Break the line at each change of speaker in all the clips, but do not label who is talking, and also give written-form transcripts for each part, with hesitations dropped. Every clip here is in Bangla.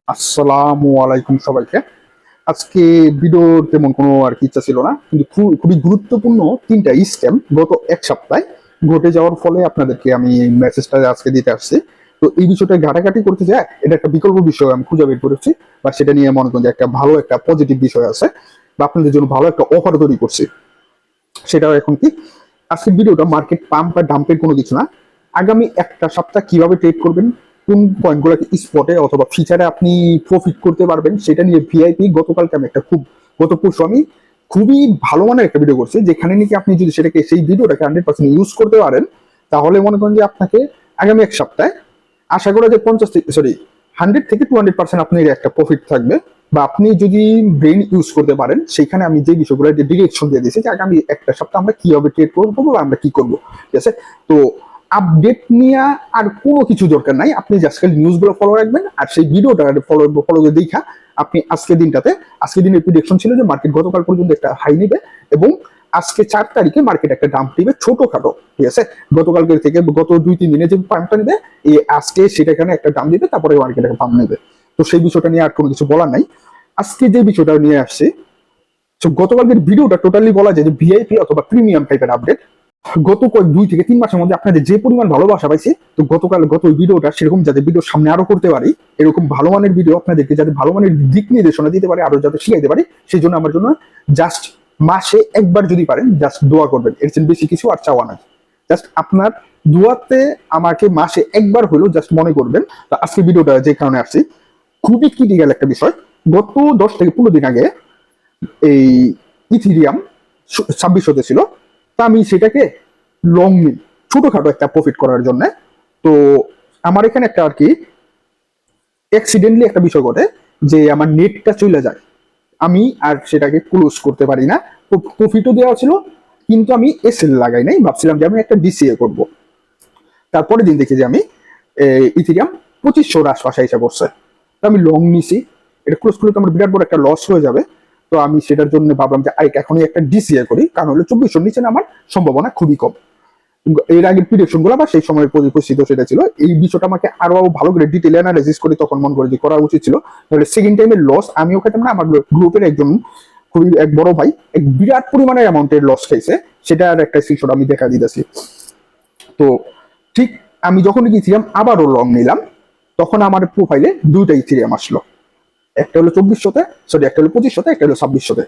আসসালামু আলাইকুম সবাইকে। আজকে ভিডিওর তেমন কোনো আর কি ইচ্ছা ছিল না, কিন্তু খুবই গুরুত্বপূর্ণ তিনটা স্ক্যাম গত এক সপ্তাহে ঘটে যাওয়ার ফলে আপনাদেরকে আমি মেসেজটা আজকে দিতে আসছি। তো এই বিষয়টা ঘাটাঘাটি করতে যায়, এটা একটা বিকল্প বিষয় আমি খুঁজে বের করেছি, বা সেটা নিয়ে মনে করেন যে একটা ভালো একটা পজিটিভ বিষয় আছে, বা আপনাদের জন্য ভালো একটা অফার তৈরি করছি। সেটাও এখন কি, আজকের ভিডিওটা মার্কেট পাম্প বা ডাম্পের কোনো কিছু না। আগামী একটা সপ্তাহ কিভাবে ট্রেড করবেন, কোন পয়েন্টগুলোকে স্পটে অথবা ফিচারে আপনি প্রফিট করতে পারবেন, সেটা নিয়ে ভিআইপি গতকালকে আমি একটা গত পরশু আমি খুবই ভালো মানের একটা ভিডিও করছি, যেখানে নাকি আপনি যদি সেটাকে সেই ভিডিওটাকে 100% ইউজ করতে পারেন, তাহলে মনে করেন যে আপনাকে আগামী এক সপ্তাহে আশা করা যে 50 থেকে 100 থেকে 200% আপনার একটা প্রফিট থাকবে। বা আপনি যদি ব্রেন ইউজ করতে পারেন, সেখানে আমি যে বিষয়গুলো ডিরেকশন দিয়ে দিয়েছি যে আগামী একটা সপ্তাহ আমরা কিভাবে ট্রেড করবো বা আমরা কি করবো, ঠিক আছে? তো আপডেট নিয়ে আর কোনো কিছু দরকার নাই, আপনি জাস্ট খালি নিউজ গুলো ফলো রাখবেন আর সেই ভিডিওটা ফলো ফলো করে দেখা আপনি আজকের দিনের প্রিডিকশন ছিল যে মার্কেট গতকাল পর্যন্ত একটা হাই নিবে, এবং আজকে 4 তারিখে মার্কেট একটা ডাম্প নিবে ছোটখাটো, ঠিক আছে? গতকালকে থেকে গত 2-3 দিনে যে পাম্পটা নিবে, এই আজকে সেটাখানে একটা দাম দিবে, তারপরে মার্কেট একটা পাম্প নেবে। তো সেই বিষয়টা নিয়ে আর কোনো কিছু বলার নাই। আজকে যে বিষয়টা নিয়ে আসছি, তো গতকালকের ভিডিওটা টোটালি বলা যায় যে ভিআইপি অথবা প্রিমিয়াম টাইপের আপডেট। গত 2 থেকে 3 মাসের মধ্যে আপনাদের যে পরিমাণ ভালোবাসা পাইছি, তো গত ওই ভিডিওটা সেরকম যাতে ভিডিও সামনে আরো করতে পারি, এরকম ভালো মানের ভিডিও আপনাদেরকে যাতে ভালো মানের দিক নির্দেশনা দিতে পারে, আরো যাতে শিখাইতে পারি, সেই জন্য আমার জন্য জাস্ট মাসে একবার যদি পারেন জাস্ট দোয়া করবেন, এর চেয়ে বেশি কিছু আর চাওয়া নাই। জাস্ট আপনার দোয়াতে আমাকে মাসে একবার হলেও জাস্ট মনে করবেন। তো আজকে ভিডিওটা যে কারণে আসছি, খুবই ক্রিটিক্যাল একটা বিষয়। গত 10 থেকে 15 দিন আগে এই ইথিরিয়াম 2600 ছিল, তা আমি সেটাকে লং নিই ছোটখাটো একটা প্রফিট করার জন্য। তো আমার এখানে একটা আর কি অ্যাক্সিডেন্টলি একটা বিষয় ঘটে, যে আমার নেটটা চলে যায়, আমি আর সেটাকে ক্লোজ করতে পারি না। প্রফিটও দেওয়া ছিল, কিন্তু আমি এসএল লাগাই নাই, ভাবছিলাম যে আমি একটা ডিসিএ করব। তারপরে দিন দেখি যে আমি ইথিরিয়াম 2500 আশপাশে এসে পড়ছে। তো আমি লং নিছি, এটা ক্লোজ করলে তো আমার বিরাট বড় একটা লস হয়ে যাবে। তো আমি সেটার জন্য ভাবলাম যে এখনই একটা ডিসিএ করি, কারণ হলো 2400 নিচে নামার সম্ভাবনা খুবই কম। এর আগের প্রিডিকশন গুলো বা সেই সময়ের পরিস্থিতি সেটা ছিল, এই বিষয়টা আমাকে আরো ভালো করে ডিটেইল অ্যানালাইসিস করে তখন মনে করে যে করা উচিত ছিল, তাহলে সেকেন্ড টাইমের লস আমিও খেতাম না, আমার গ্রুপের একজন খুবই এক বড় ভাই এক বিরাট পরিমাণের অ্যামাউন্টের লস খাইছে, সেটার একটা স্ক্রিনশট আমি দেখা দিতেছি। তো ঠিক আমি যখন ইথিরিয়াম আবারও লং নিলাম, তখন আমার প্রোফাইলে দুইটা ইথিরিয়াম আসলো, একটা হলো 2400-তে, একটা হলো 2500-তে, একটা হলো 2600-তে।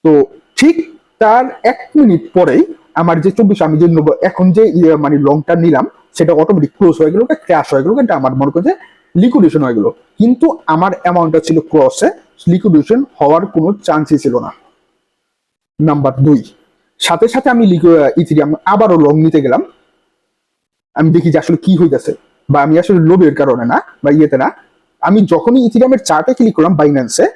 তো ঠিক তার 1 মিনিট পরেই আমার যে 24 আমি যে এখন যে মানে লংটা নিলাম, সেটা অটোমেটিক ক্লোজ হয়ে গেল, ক্র্যাশ হয়ে গেল, এটা আমার মনে করছে লিকুইডেশন হয়ে গেল। কিন্তু আমার অ্যামাউন্টটা ছিল ক্রসে, লিকুইডেশন হওয়ার কোনো চান্সই ছিল না। নাম্বার 2, সাথে সাথে আমি ইথিরিয়াম আবারও লং নিতে গেলাম, আমি দেখি যে আসলে কি হইতেছে, বা আমি আসলে লোভের কারণে না বা ইয়েতে না, আমি যখনই ইথিরিয়ামের চার্টে ক্লিক করলাম বাইন্যান্সে,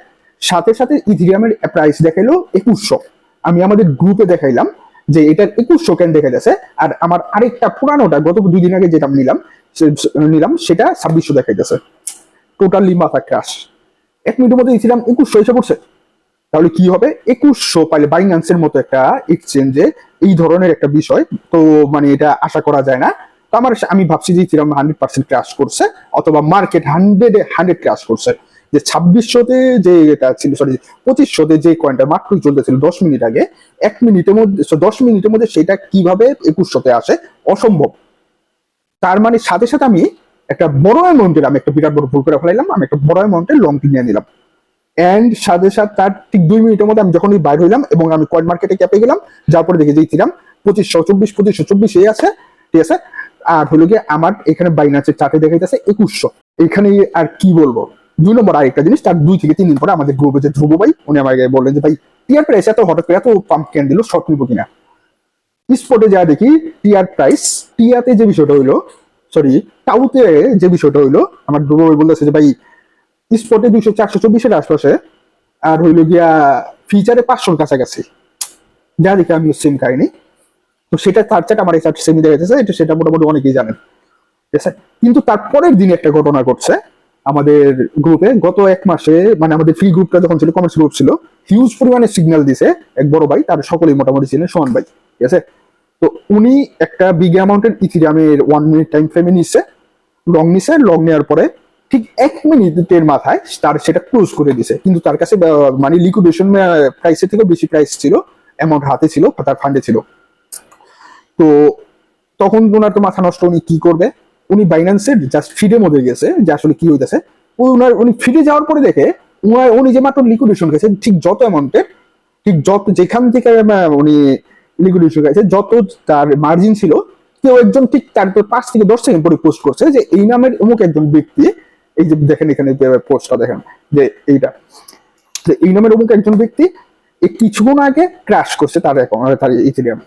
সাথে সাথে ইথিরিয়ামের প্রাইস দেখাইলো 2100। আমি আমাদের গ্রুপে দেখাইলাম যে এটার 2100 কেন দেখা যাচ্ছে, আর আমার আরেকটা পুরানোটা গত 2 দিন আগে যেটা নিলাম সেটা 2600 দেখাইতেছে। টোটালি মাথা ক্রাশ। 1 মিনিটের মধ্যে ইথিরিয়াম 2100 এসে পড়ছে। তাহলে কি হবে, 2100 পাইলে বাইন্যান্সের মতো একটা এক্সচেঞ্জে এই ধরনের একটা বিষয়, তো মানে এটা আশা করা যায় না। তো আমি ভাবছি যে ইথিরিয়াম 100% ক্র্যাশ করছে, অথবা মার্কেট 100 ক্র্যাশ করছে। যে 2600-তে যে এটা ছিল, 2500-তে যে কয়েনটা মাত্রই চলতেছিল 10 মিনিট আগে, 1 মিনিটের মধ্যে 10 মিনিটের মধ্যে সেটা কিভাবে 2100-তে আসে, অসম্ভব। তার মানে সাথে সাথে আমি একটা বড় অ্যামাউন্টের, আমি একটা বিরাট বড় ভুল করে ফেলাইলাম, আমি একটা বড় অ্যামাউন্টের লং কিনে নিলাম। এন্ড সাথে সাথে তার ঠিক 2 মিনিটের মধ্যে আমি যখন বাইর হইলাম এবং আমি কয়েন মার্কেটে ক্যাপে গেলাম, যার পরে দেখে যেছিলাম 2524 এই আছে, ঠিক আছে? আর হলো গিয়ে আমার এখানে বাইনান্সের চার্টে দেখাইতেছে 2100। এখানে আর কি বলবো। 2 নম্বর আরেকটা জিনিস, তার 2 থেকে 3 দিন পরে আমাদের গ্রুপে যে ধ্রুব ভাই, উনি আমাকে বললেন যে ভাই টিআর প্রাইস এত হঠাৎ করে এত পাম্প ক্যান দিল, শর্ট নিবো কিনা। স্পটে যা দেখি টিআর প্রাইস, টিয়াতে যে বিষয়টা হইলো, টাউতে যে বিষয়টা হইলো, আমার ধ্রুব ভাই বলতেছে যে ভাই স্পটে 200-424-এর আশপাশে, আর হইল গিয়া ফিচারে 500-র কাছাকাছি, যা দেখে আমি সেম কাহিনী। তো সেটা তার চাট আমার এই চার্ট সেমি দেখা যাচ্ছে, এটা সেটা মোটামুটি অনেকেই জানেন, ঠিক আছে? কিন্তু তারপরের দিন একটা ঘটনা ঘটছে আমাদের গ্রুপে। গত 1 মাসে মানে আমাদের ফ্রি গ্রুপটা যখন ছিল, কমার্স গ্রুপ ছিল, হিউজ পরিমাণে সিগন্যাল দিছে এক বড় ভাই, তার সকলেই মোটামুটি ছিলেন সোহান ভাই, ঠিক আছে? তো উনি একটা বিগ অ্যামাউন্টের ইথিরিয়ামের 1 মিনিট টাইম ফ্রেমে নিচ্ছে, লং নিছে। লং নেওয়ার পরে ঠিক 1 মিনিটের মাথায় তার সেটা ক্লোজ করে দিছে, কিন্তু তার কাছে মানে লিকুইডেশন প্রাইসের থেকে বেশি প্রাইস ছিল, অ্যামাউন্ট হাতে ছিল, তার ফান্ডে ছিল। তো তখন ওনার তো মাথা নষ্ট, উনি কি করবে, উনি বাইন্যান্সের জাস্ট ফিডের মধ্যে গেছে যে আসলে কি হইতেছে। উনি ফিডে যাওয়ার পরে দেখে উনি যে মাত্র লিকুইডেশন গেছে ঠিক যত অ্যামাউন্টের, ঠিক যত যেখান থেকে উনি লিকুইডেশন গেছে যত তার মার্জিন ছিল, কেউ একজন ঠিক তার 5 থেকে 10 সেকেন্ড পরে পোস্ট করছে যে এই নামের অমুক একজন ব্যক্তি, এই যে দেখেন এখানে পোস্টটা দেখেন যে এইটা, যে এই নামের অমুক একজন ব্যক্তি এই কিছুক্ষণ আগে ক্র্যাশ করছে তার অ্যাকাউন্ট, তার ইথেরিয়াম।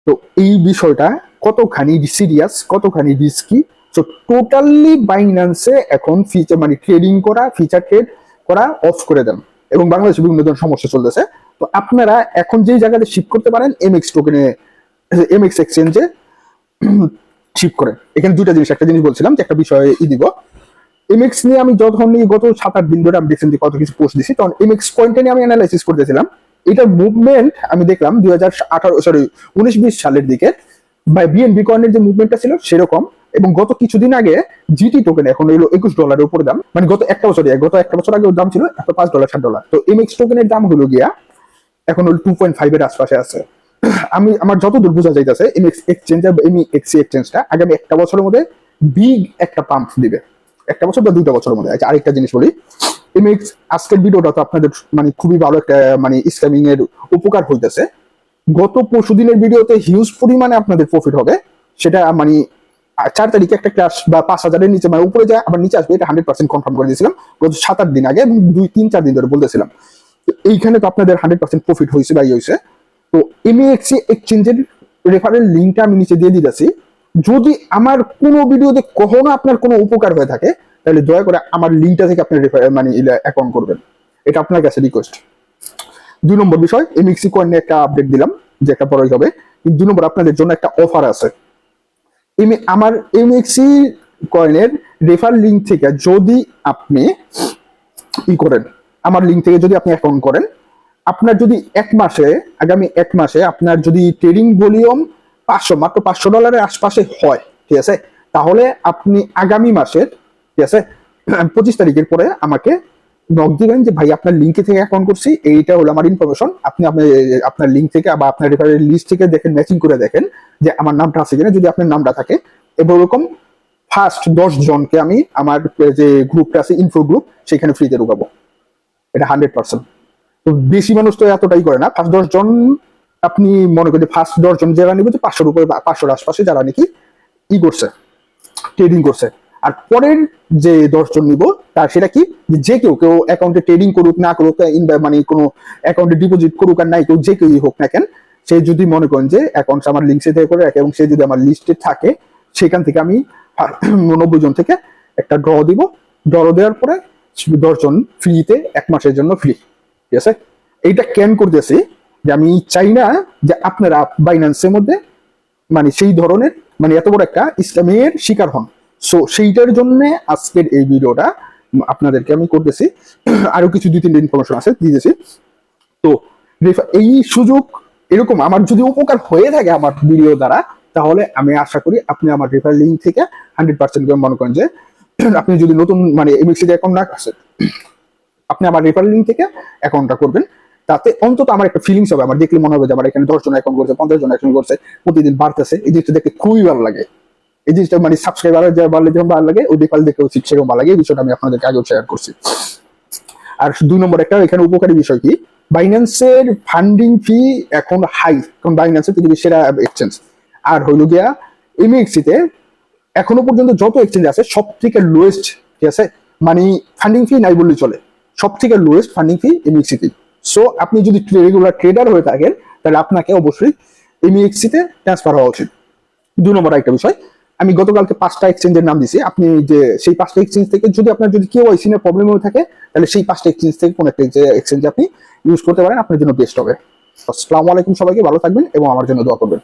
তো এই বিষয়টা কতখানি সিরিয়াস, কতখানি রিস্কি। তো টোটালি বাইন্যান্সে এখন ফিচার মানে ট্রেডিং করা, ফিচার ট্রেড করা অফ করে দেন, এবং বাংলাদেশে বিভিন্ন ধরনের সমস্যা চলতেছে। তো আপনারা এখন যেই জায়গাতে শিফট করতে পারেন, এমএক্স টোকেনে, এমএক্স এক্সচেঞ্জে শিফট করেন। এখানে দুইটা জিনিস, একটা জিনিস বলছিলাম যে একটা বিষয়ে দিব, এমএক্স নিয়ে আমি যখন গত 7-8 দিন ধরে আমি দেখছেন যে কত কিছু পোস্ট দিছি, তখন এমএক্স পয়েন্টে নিয়ে আমি অ্যানালাইসিস করতেছিলাম। এটার মুভমেন্ট আমি দেখলাম 19-20 সালের দিকে বা বিএনবি কয়েনের যে মুভমেন্টটা ছিল সেরকম, এবং গত কিছুদিন আগে জিটি টোকেন এখন হলো $21 উপরে দাম, মানে গত একটা বছর আগে ওর দাম ছিল $5 $7। তো এমএক্স টোকেনের দাম হলো গিয়া এখন হলো 2.5 এর আশপাশে আছে। আমার যতদূর বোঝা যাইতেছে এমএক্স এক্সচেঞ্জ, এমএক্সি এক্সচেঞ্জটা আগামী একটা বছরের মধ্যে বিগ একটা পাম্প দিবে, 1 বছর বা 2 বছরের মধ্যে। আচ্ছা, আরেকটা জিনিস বলি, এমএক্স আজকের ভিডিওটা তো আপনাদের মানে খুবই ভালো একটা মানে স্ক্যামিং এর উপকার হইতেছে। গত পরশুদিনের ভিডিওতে হিউজ পরিমাণে আপনাদের প্রফিট হবে, সেটা মানে 4 তারিখে একটা ক্রাশ বা 5,000-এর নিচে মানে উপরে যায় আবার নিচে আসবে, এটা 100% কনফার্ম করে দিয়েছিলাম গত 7-8 দিন আগে, 2-3-4 দিন ধরে বলতেছিলাম। তো এইখানে তো আপনাদের 100% প্রফিট হয়েছে বা হয়েছে। তো এমএক্সি এক্সচেঞ্জের রেফারেল লিঙ্কটা আমি নিচে দিয়ে দিতেছি। যদি আমার কোনো ভিডিওতে কখনো আপনার কোনো উপকার হয়ে থাকে, তাহলে দয়া করে আমার লিঙ্কটা থেকে আপনি মানে অ্যাকাউন্ট করবেন, এটা আপনার কাছে রিকোয়েস্ট। 2 নম্বর বিষয়, এমএক্সি কয়েনে একটা আপডেট দিলাম যে একটা বড়ই হবে, কিন্তু 2 নম্বর আপনাদের জন্য একটা অফার আছে। আমার এমএক্সি কয়েনের রেফার লিঙ্ক থেকে যদি আপনি করেন, আমার লিঙ্ক থেকে যদি আপনি অ্যাকাউন্ট করেন, আপনার যদি আগামী 1 মাসে আপনার যদি ট্রেডিং ভলিউম মাত্র $500 আশপাশে হয়, ঠিক আছে, তাহলে আপনি আগামী মাসের, ঠিক আছে, 25 তারিখের পরে আমাকে নক দিবেন যে ভাই আপনার লিঙ্কে থেকে অ্যাকাউন্ট করছি, এইটা হলো আমার ইনফরমেশন। আপনি আপনার লিঙ্ক থেকে বা আপনার রেফারেল লিস্ট থেকে দেখেন, ম্যাচিং করে দেখেন যে আমার নামটা আছে কিনা। যদি আপনার নামটা থাকে, এবং এরকম ফার্স্ট 10 জনকে আমি আমার যে গ্রুপটা আছে ইনফো গ্রুপ, সেখানে ফ্রিতে ঢুকাবো, এটা 100%। তো বেশি মানুষ তো এতটাই করে না, ফার্স্ট 10 জন আপনি মনে করেন ফার্স্ট 10 জন যারা নিবে, 500-র উপরে, 500-র আশপাশে যারা নাকি করছে, ট্রেডিং করছে। আর পরের যে 10 জন নিব, তার সেটা কি, যে কেউ অ্যাকাউন্টে ট্রেডিং করুক না করুক, মানে কোনো অ্যাকাউন্টে ডিপোজিট করুক আর নাই কেউ, যে কেউই হোক না কেন, সে যদি মনে করেন যে অ্যাকাউন্ট আমার লিঙ্ক থেকে করে রাখে এবং সে যদি আমার লিস্টে থাকে, সেখান থেকে আমি 90 জন থেকে একটা ড্র দিব। ড্র দেওয়ার পরে 10 জন ফ্রিতে 1 মাসের জন্য ফ্রি, ঠিক আছে। এইটা কেন করতেছি যে আমি চাই না যে আপনারা বাইন্যান্সের মধ্যে মানে সেই ধরনের মানে এত বড় একটা স্ক্যামের শিকার হন। সো সেইটার জন্য আজকের এই ভিডিওটা আপনাদেরকে আমি করতেছি। আরো কিছু 2-3 ইনফরমেশন আছে দিয়েছি। তো এই সুযোগ এরকম আমার যদি উপকার হয়ে থাকে আমার ভিডিও দ্বারা, তাহলে আমি আশা করি আপনি আমার রেফার লিঙ্ক থেকে 100% মনে করেন যে আপনি যদি নতুন মানে এমএক্সি অ্যাকাউন্ট না আছে, আপনি আমার রেফার লিঙ্ক থেকে অ্যাকাউন্টটা করবেন। তাতে অন্তত আমার একটা ফিলিংস হবে, আমার দেখলে মনে হবে যে আমার এখানে 10 জন অ্যাকাউন্ট করছে, 50 জন অ্যাকাউন্ট করছে, প্রতিদিন বাড়তেছে। এই জিনিসটা দেখতে খুবই ভালো লাগে। এই জিনিসটা মানে সাবস্ক্রাইবার বাড়লে যেমন ভালো লাগে, ওই রেফার দেখেও সেরকম ভালো লাগে। এই বিষয়টা আমি আপনাদেরকে আগেও শেয়ার করছি। আর 2 নম্বর একটা এখানে উপকারী বিষয় কি, বাইন্যান্সের ফান্ডিং ফি এখন হাই, কারণ বাইন্যান্সের পৃথিবীর সেরা এক্সচেঞ্জ। আর হইল গিয়া এমএক্সিতে এখনো পর্যন্ত যত এক্সচেঞ্জ আছে সব থেকে লোয়েস্ট, ঠিক আছে, মানে ফান্ডিং ফি নাই বললেই চলে, সব থেকে লোয়েস্ট ফান্ডিং ফি এমএক্সিতে। সো আপনি যদি রেগুলার ট্রেডার হয়ে থাকেন, তাহলে আপনাকে অবশ্যই এমএক্সিতে ট্রান্সফার হওয়া উচিত। 2 নম্বর একটা বিষয়, আমি গতকালকে 5টা এক্সচেঞ্জের নাম দিছি। আপনি যে সেই 5টা এক্সচেঞ্জ থেকে যদি আপনার যদি কেওয়াইসি এর প্রবলেম হয়ে থাকে, তাহলে সেই 5টা এক্সচেঞ্জ থেকে কোন একটা এক্সচেঞ্জ আপনি ইউজ করতে পারেন, আপনার জন্য বেস্ট হবে। আসসালামু আলাইকুম, সবাইকে ভালো থাকবেন এবং আমার জন্য দোয়া করবেন।